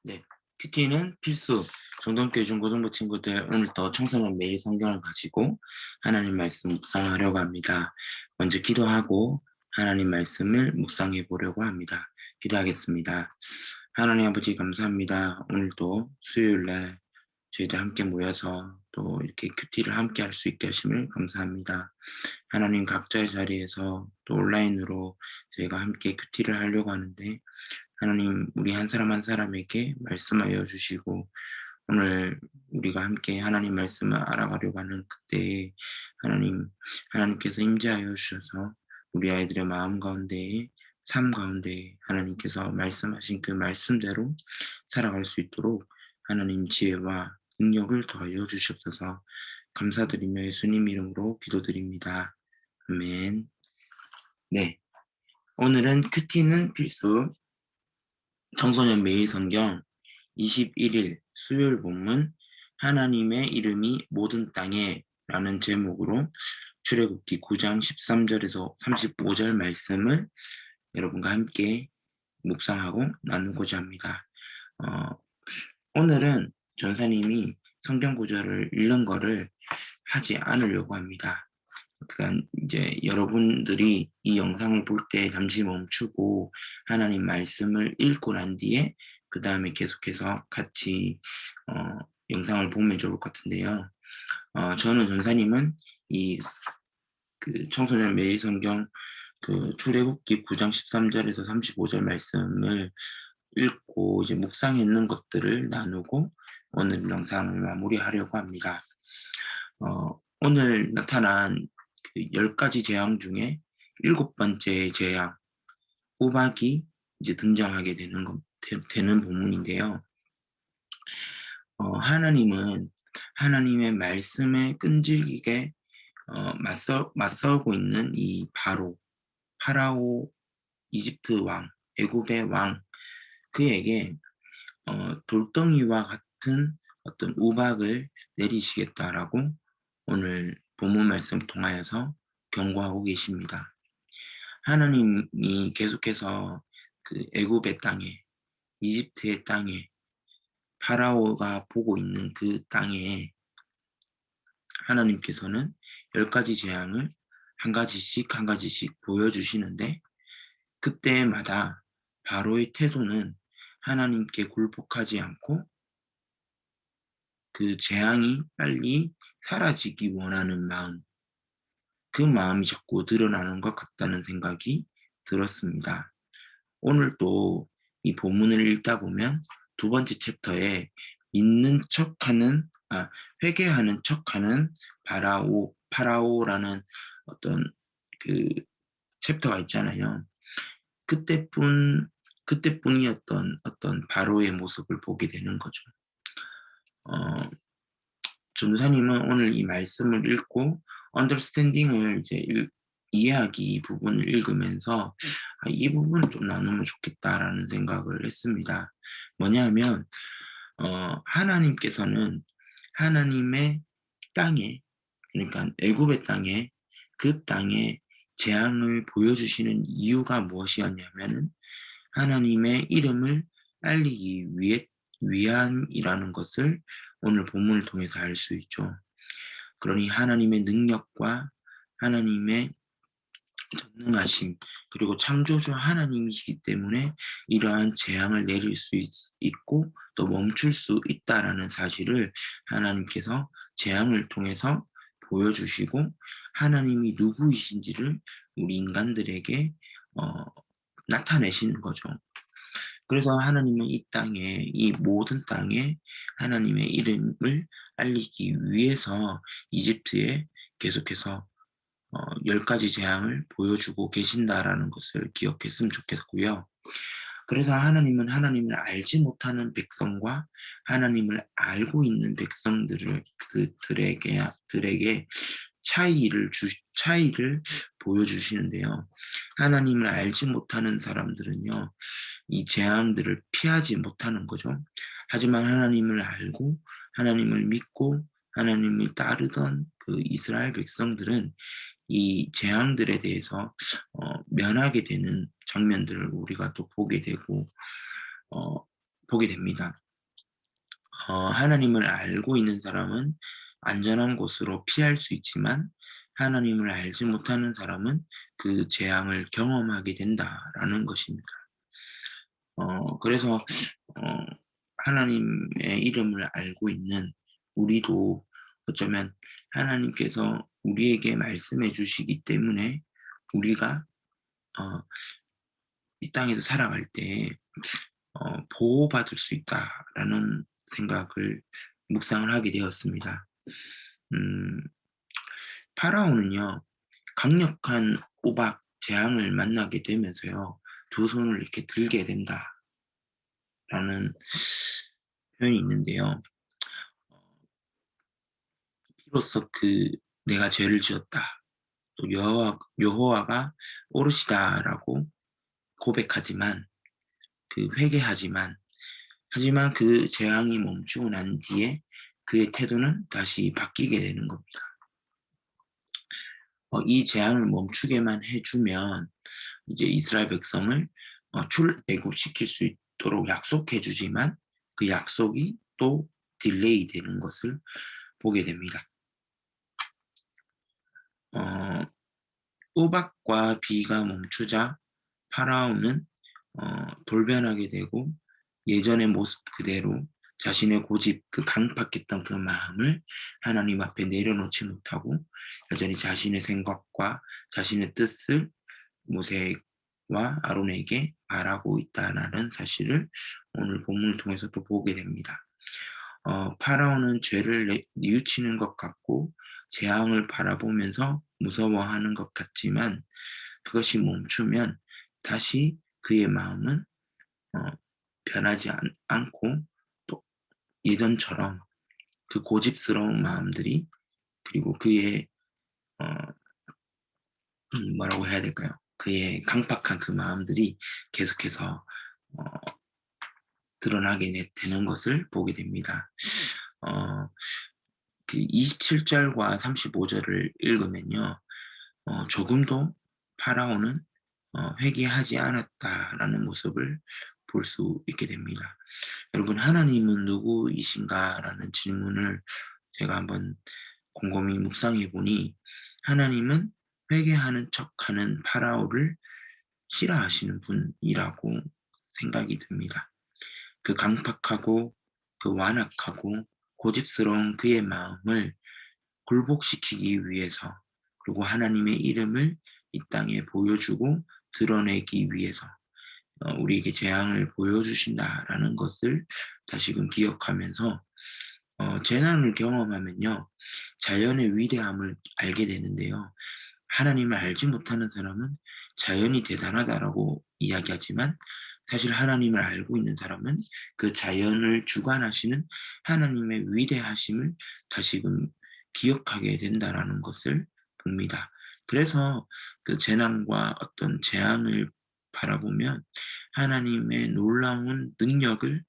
네. 큐티는 필수. 중등교 중고등부 친구들 오늘도 청소년 매일 성경을 가지고 하나님 말씀 묵상하려고 합니다. 먼저 기도하고 하나님 말씀을 묵상해 보려고 합니다. 기도하겠습니다. 하나님 아버지 감사합니다. 오늘도 수요일 날 저희들 함께 모여서 또 이렇게 큐티를 함께 할 수 있게 하심을 감사합니다. 하나님 각자의 자리에서 또 온라인으로 저희가 함께 큐티를 하려고 하는데 하나님 우리 한 사람 한 사람에게 말씀하여 주시고 오늘 우리가 함께 하나님 말씀을 알아가려고 하는 그때에 하나님께서 임재하여 주셔서 우리 아이들의 마음 가운데에 삶 가운데에 하나님께서 말씀하신 그 말씀대로 살아갈 수 있도록 하나님 지혜와 능력을 더하여 주시옵소서. 감사드리며 예수님 이름으로 기도드립니다. 아멘. 네. 오늘은 큐티는 필수 청소년 매일 성경 21일 수요일 본문 하나님의 이름이 모든 땅에 라는 제목으로 출애굽기 9장 13절에서 35절 말씀을 여러분과 함께 묵상하고 나누고자 합니다. 어, 오늘은 전사님이 성경 구절을 읽는 거를 하지 않으려고 합니다. 그러니까 이제 여러분들이 이 영상을 볼 때 잠시 멈추고 하나님 말씀을 읽고 난 뒤에 그다음에 계속해서 같이 영상을 보면 좋을 것 같은데요. 저는 전사님은 이 청소년 매일 성경 출애굽기 9장 13절에서 35절 말씀을 읽고 이제 묵상했는 것들을 나누고 오늘 영상을 마무리하려고 합니다. 오늘 나타난 그 10가지 재앙 중에 7번째 재앙, 호박이 이제 등장하게 되는 본문인데요. 하나님은 하나님의 말씀에 끈질기게 맞서고 있는 이 파라오, 이집트 왕, 애굽의 왕, 그에게 돌덩이와 같은 어떤 우박을 내리시겠다라고 오늘 본문 말씀 통하여서 경고하고 계십니다. 하나님이 계속해서 그 애굽의 땅에, 이집트의 땅에, 파라오가 보고 있는 그 땅에 하나님께서는 10가지 재앙을 한 가지씩 한 가지씩 보여주시는데 그때마다 바로의 태도는 하나님께 굴복하지 않고 그 재앙이 빨리 사라지기 원하는 마음, 그 마음이 자꾸 드러나는 것 같다는 생각이 들었습니다. 오늘 또 이 본문을 읽다 보면 두 번째 챕터에 믿는 척하는, 회개하는 척하는 파라오라는 어떤 그 챕터가 있잖아요. 그때뿐이었던 어떤 바로의 모습을 보게 되는 거죠. 어, 전도사님은 오늘 이 말씀을 읽고 언더스탠딩을 이제 이해하기 부분을 읽으면서 '이 부분을 좀 나누면 좋겠다.'라는 생각을 했습니다. 뭐냐면 하나님께서는 하나님의 땅에, 그러니까 애굽의 땅에, 그 땅에 재앙을 보여주시는 이유가 무엇이었냐면은 하나님의 이름을 알리기 위함이라는 것을 오늘 본문을 통해서 알 수 있죠. 그러니 하나님의 능력과 하나님의 전능하심, 그리고 창조주 하나님이시기 때문에 이러한 재앙을 내릴 수 있고 또 멈출 수 있다라는 사실을 하나님께서 재앙을 통해서 보여주시고 하나님이 누구이신지를 우리 인간들에게 어 나타내시는 거죠. 그래서 하나님은 이 땅에, 이 모든 땅에 하나님의 이름을 알리기 위해서 이집트에 계속해서 10가지 재앙을 보여주고 계신다라는 것을 기억했으면 좋겠고요. 그래서 하나님은 하나님을 알지 못하는 백성과 하나님을 알고 있는 백성들을 들에게 차이를 보여주시는데요. 하나님을 알지 못하는 사람들은요, 이 재앙들을 피하지 못하는 거죠. 하지만 하나님을 알고 하나님을 믿고 하나님을 따르던 그 이스라엘 백성들은 이 재앙들에 대해서 면하게 되는 장면들을 우리가 또 보게 되고 어 보게 됩니다. 하나님을 알고 있는 사람은 안전한 곳으로 피할 수 있지만 하나님을 알지 못하는 사람은 그 재앙을 경험하게 된다라는 것입니다. 그래서 하나님의 이름을 알고 있는 우리도 어쩌면 하나님께서 우리에게 말씀해 주시기 때문에 우리가 어 이 땅에서 살아갈 때 '보호받을 수 있다.'라는 생각을 묵상을 하게 되었습니다. 음 파라오는요, 강력한 우박 재앙을 만나게 되면서요, 두 손을 이렇게 들게 된다라는 표현이 있는데요. 비로소 "내가 죄를 지었다. 또 여호와가 오르시다."라고 고백하지만, 회개하지만, 하지만 그 재앙이 멈추고 난 뒤에 그의 태도는 다시 바뀌게 되는 겁니다. 이 재앙을 멈추게만 해 주면 이제 이스라엘 백성을 출애굽시킬 수 있도록 약속해 주지만 그 약속이 또 딜레이 되는 것을 보게 됩니다. 어 우박과 비가 멈추자 파라오는 돌변하게 되고 예전의 모습 그대로 자신의 고집, 강팍했던 그 마음을 하나님 앞에 내려놓지 못하고 여전히 자신의 생각과 자신의 뜻을 모세와 아론에게 말하고 있다라는 사실을 오늘 본문을 통해서 또 보게 됩니다. 파라오는 죄를 뉘우치는 것 같고 재앙을 바라보면서 무서워하는 것 같지만 그것이 멈추면 다시 그의 마음은 어 변하지 않고 또 예전처럼 그 고집스러운 마음들이, 그리고 그의 어 뭐라고 해야 될까요? 그의 강팍한 그 마음들이 계속해서 어 드러나게 되는 것을 보게 됩니다. 어 27 절과 35 절을 읽으면요, 조금도 파라오는 '회개하지 않았다.'라는 모습을 볼 수 있게 됩니다. 여러분, '하나님은 누구이신가?'라는 질문을 제가 한번 곰곰이 묵상해 보니 하나님은 회개하는 척하는 파라오를 싫어하시는 분이라고 생각이 듭니다. 그 강팍하고 완악하고 고집스러운 그의 마음을 굴복시키기 위해서, 그리고 하나님의 이름을 이 땅에 보여주고 드러내기 위해서 우리에게 재앙을 보여주신다라는 것을 다시금 기억하면서 재난을 경험하면요, 자연의 위대함을 알게 되는데요. 하나님을 알지 못하는 사람은 자연이 대단하다라고 이야기하지만 사실 하나님을 알고 있는 사람은 그 자연을 주관하시는 하나님의 위대하심을 다시금 기억하게 된다라는 것을 봅니다. 그래서 그 재난과 어떤 재앙을 바라보면 하나님의 놀라운 능력을,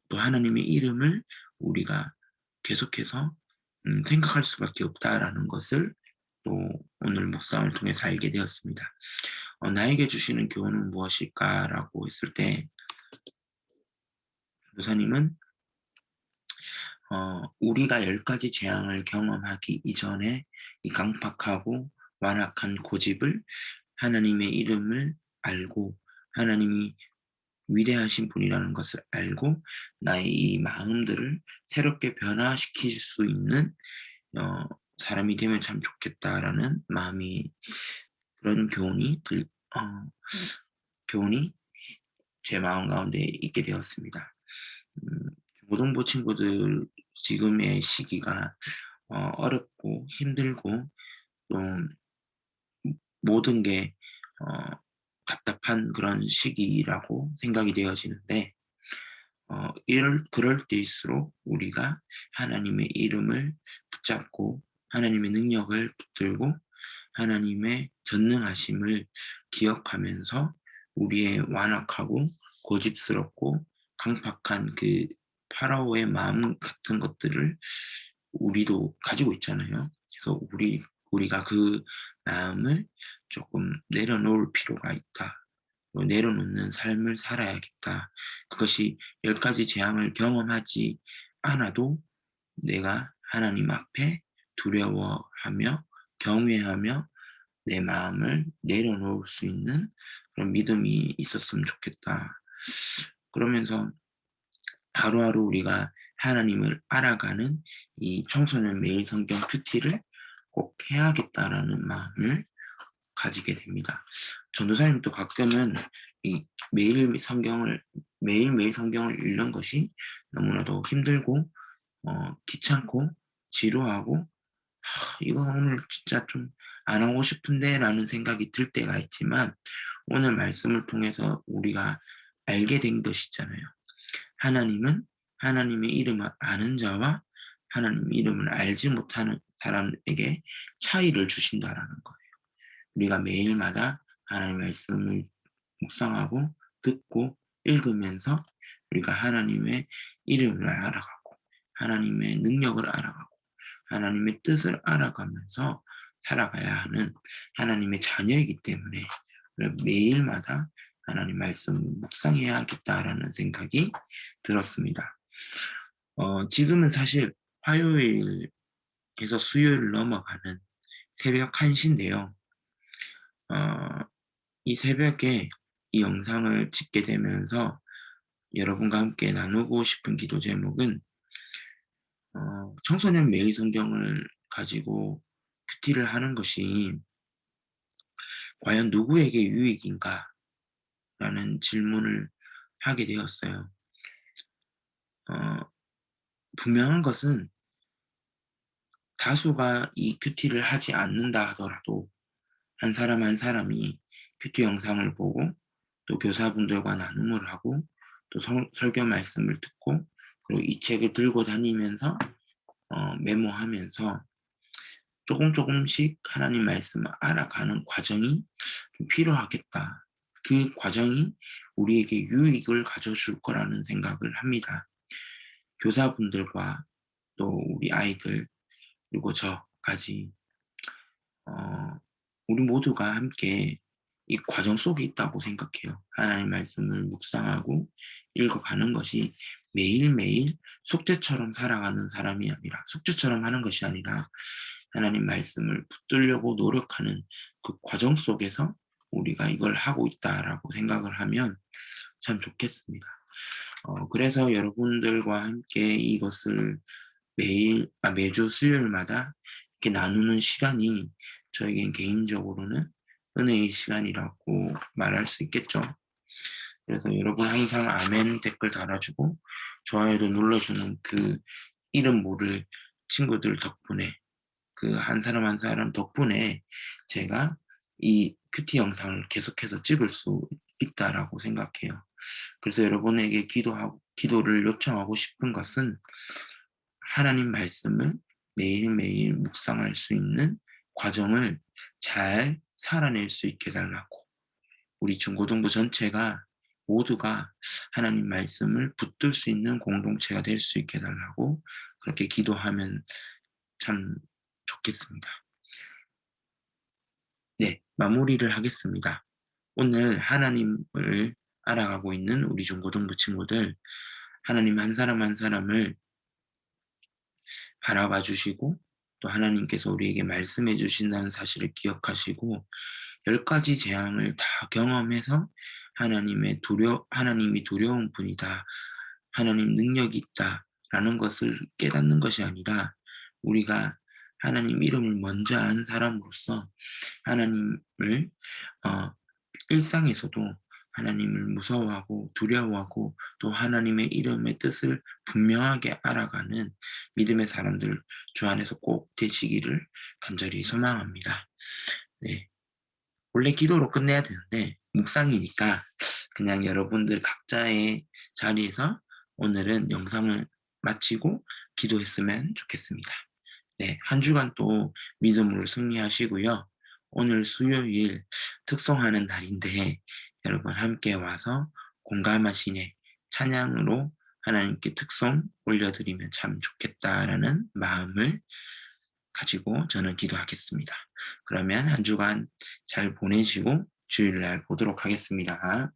또 하나님의 이름을 우리가 계속해서 생각할 수밖에 없다라는 것을 또 오늘 묵상을 통해서 알게 되었습니다. '나에게 주시는 교훈은 무엇일까?'라고 했을 때 교사님은 우리가 10 가지 재앙을 경험하기 이전에 이 강팍하고 완악한 고집을, 하나님의 이름을 알고 하나님이 위대하신 분이라는 것을 알고 나의 이 마음들을 새롭게 변화시킬 수 있는 어 '사람이 되면 참 좋겠다.'라는 마음이, 그런 교훈이 제 마음 가운데 있게 되었습니다. 음 고등부 친구들, 지금의 시기가 어렵고 힘들고 좀 모든 게 답답한 그런 시기라고 생각이 되어지는데, 그럴 때일수록 우리가 하나님의 이름을 붙잡고 하나님의 능력을 붙들고 하나님의 전능하심을 기억하면서 우리의 완악하고 고집스럽고 강팍한 파라오의 마음 같은 것들을 우리도 가지고 있잖아요. 그래서 우리가 그 마음을 조금 내려놓을 필요가 있다. 내려놓는 삶을 살아야겠다. 그것이 10가지 재앙을 경험하지 않아도 내가 하나님 앞에 두려워하며 경외하며 내 마음을 내려놓을 수 있는 그런 믿음이 있었으면 좋겠다. 그러면서 하루하루 우리가 하나님을 알아가는 이 청소년 매일 성경 큐티를 꼭 해야겠다라는 마음을 가지게 됩니다. 전도사님도 가끔은 이 매일매일 성경을 읽는 것이 너무나도 힘들고 귀찮고 지루하고 '이거 오늘 진짜 좀 안 하고 싶은데.'라는 생각이 들 때가 있지만 오늘 말씀을 통해서 우리가 알게 된 것이잖아요. 하나님은 하나님의 이름을 아는 자와 하나님 이름을 알지 못하는 사람에게 차이를 주신다라는 거예요. 우리가 매일마다 하나님의 말씀을 묵상하고 듣고 읽으면서 우리가 하나님의 이름을 알아가고 하나님의 능력을 알아가고 하나님의 뜻을 알아가면서 살아가야 하는 하나님의 자녀이기 때문에 우리가 매일마다 하나님 말씀을 묵상해야겠다라는 생각이 들었습니다. 지금은 사실 화요일에서 수요일 넘어가는 새벽 1 시인데요. 어 이 새벽에 이 영상을 찍게 되면서 여러분과 함께 나누고 싶은 기도 제목은 청소년 매일 성경을 가지고 큐티를 하는 것이 '과연 누구에게 유익인가?'라는 질문을 하게 되었어요. 어 분명한 것은 다수가 이 큐티를 하지 않는다 하더라도 한 사람 한 사람이 큐티 영상을 보고 또 교사분들과 나눔을 하고 또 설교 말씀을 듣고 그리고 이 책을 들고 다니면서 메모하면서 조금씩 하나님 말씀을 알아가는 과정이 좀 필요하겠다. 그 과정이 우리에게 유익을 가져줄 거라는 생각을 합니다. 교사분들과 또 우리 아이들 그리고 저까지 어 우리 모두가 함께 이 과정 속에 있다고 생각해요. 하나님 말씀을 묵상하고 읽어가는 것이 매일매일 숙제처럼 살아가는 사람이 아니라 숙제처럼 하는 것이 아니라 하나님 말씀을 붙들려고 노력하는 그 과정 속에서 우리가 이걸 하고 있다라고 생각을 하면 참 좋겠습니다. 그래서 여러분들과 함께 이것을 매주 수요일마다 이렇게 나누는 시간이 저에겐 개인적으로는 은혜의 시간이라고 말할 수 있겠죠. 그래서 여러분 항상 아멘 댓글 달아주고 좋아요도 눌러주는 그 이름 모를 친구들 덕분에 그 한 사람 한 사람 덕분에 제가 이 큐티 영상을 계속해서 찍을 수 있다라고 생각해요. 그래서 여러분에게 기도를 요청하고 싶은 것은 하나님 말씀을 매일매일 묵상할 수 있는 과정을 잘 살아낼 수 있게 해 달라고 우리 중고등부 전체가 모두가 하나님 말씀을 붙들 수 있는 공동체가 될 수 있게 해 달라고 그렇게 기도하면 참 좋겠습니다. 네. 마무리를 하겠습니다. 오늘 하나님을 알아가고 있는 우리 중고등부 친구들 하나님 한 사람 한 사람을 바라봐 주시고 또 하나님께서 우리에게 말씀해 주신다는 사실을 기억하시고 10가지 재앙을 다 경험해서 하나님이 두려운 분이다. 하나님 능력이 있다라는 것을 깨닫는 것이 아니라 우리가 하나님 이름을 먼저 아는 사람으로서 하나님을 어 일상에서도 하나님을 무서워하고 두려워하고 또 하나님의 이름의 뜻을 분명하게 알아가는 믿음의 사람들 주 안에서 꼭 되시기를 간절히 소망합니다. 네. 원래 기도로 끝내야 되는데 묵상이니까 그냥 여러분들 각자의 자리에서 오늘은 영상을 마치고 기도했으면 좋겠습니다. 네. 한 주간 또 믿음으로 승리하시고요. 오늘 수요일 특송하는 날인데 여러분 함께 와서 공감하시네 찬양으로 하나님께 특송 올려드리면 참 좋겠다라는 마음을 가지고 저는 기도하겠습니다. 그러면 한 주간 잘 보내시고 주일날 보도록 하겠습니다.